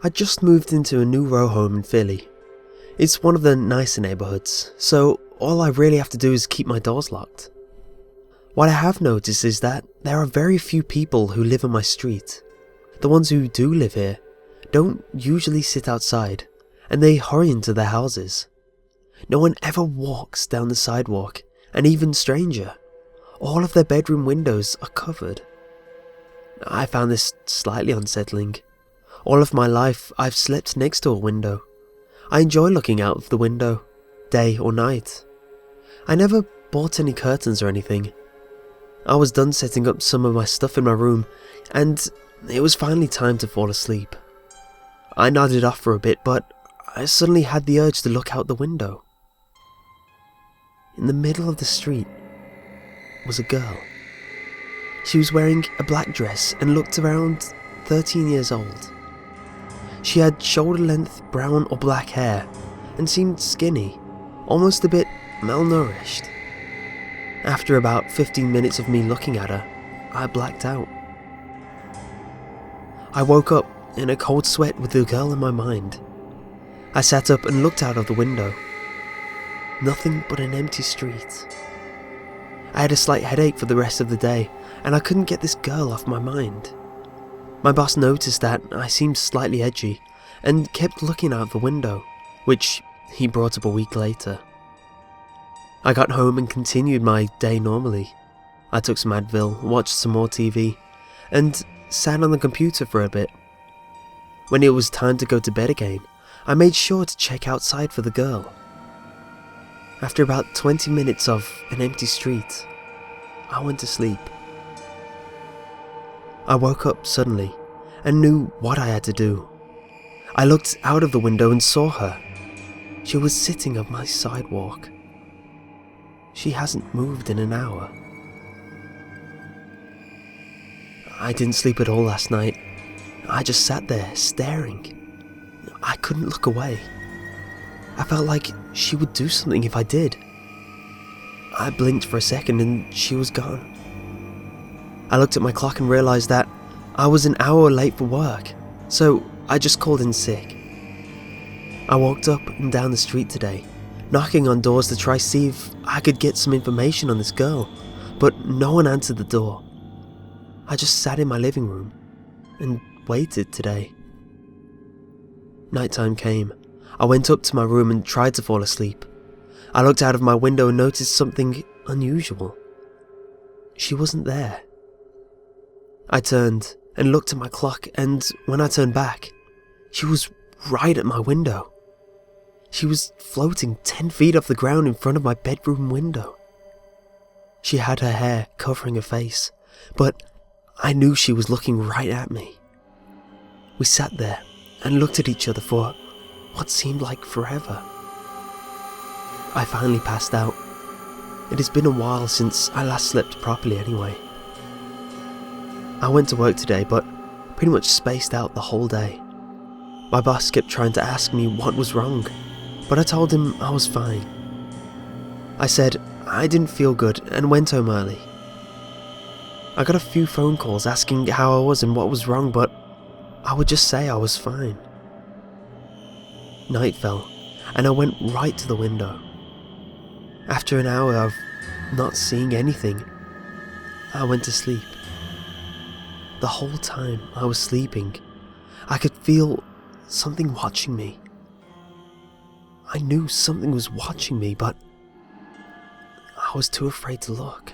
I just moved into a new row home in Philly. It's one of the nicer neighbourhoods, so all I really have to do is keep my doors locked. What I have noticed is that there are very few people who live on my street. The ones who do live here don't usually sit outside, and they hurry into their houses. No one ever walks down the sidewalk, and even stranger, all of their bedroom windows are covered. I found this slightly unsettling. All of my life I've slept next to a window. I enjoy looking out of the window, day or night. I never bought any curtains or anything. I was done setting up some of my stuff in my room, and it was finally time to fall asleep. I nodded off for a bit, but I suddenly had the urge to look out the window. In the middle of the street was a girl. She was wearing a black dress and looked around 13 years old. She had shoulder-length brown or black hair and seemed skinny, almost a bit malnourished. After about 15 minutes of me looking at her, I blacked out. I woke up in a cold sweat with the girl in my mind. I sat up and looked out of the window. Nothing but an empty street. I had a slight headache for the rest of the day, and I couldn't get this girl off my mind. My boss noticed that I seemed slightly edgy, and kept looking out the window, which he brought up a week later. I got home and continued my day normally. I took some Advil, watched some more TV, and sat on the computer for a bit. When it was time to go to bed again, I made sure to check outside for the girl. After about 20 minutes of an empty street, I went to sleep. I woke up suddenly and knew what I had to do. I looked out of the window and saw her. She was sitting on my sidewalk. She hasn't moved in an hour. I didn't sleep at all last night. I just sat there staring. I couldn't look away. I felt like she would do something if I did. I blinked for a second and she was gone. I looked at my clock and realised that I was an hour late for work, so I just called in sick. I walked up and down the street today, knocking on doors to try see if I could get some information on this girl, but no one answered the door. I just sat in my living room and waited today. Nighttime came. I went up to my room and tried to fall asleep. I looked out of my window and noticed something unusual. She wasn't there. I turned and looked at my clock, and when I turned back, she was right at my window. She was floating 10 feet off the ground in front of my bedroom window. She had her hair covering her face, but I knew she was looking right at me. We sat there and looked at each other for what seemed like forever. I finally passed out. It has been a while since I last slept properly anyway. I went to work today, but pretty much spaced out the whole day. My boss kept trying to ask me what was wrong, but I told him I was fine. I said I didn't feel good and went home early. I got a few phone calls asking how I was and what was wrong, but I would just say I was fine. Night fell, and I went right to the window. After an hour of not seeing anything, I went to sleep. The whole time I was sleeping, I could feel something watching me. I knew something was watching me, but I was too afraid to look.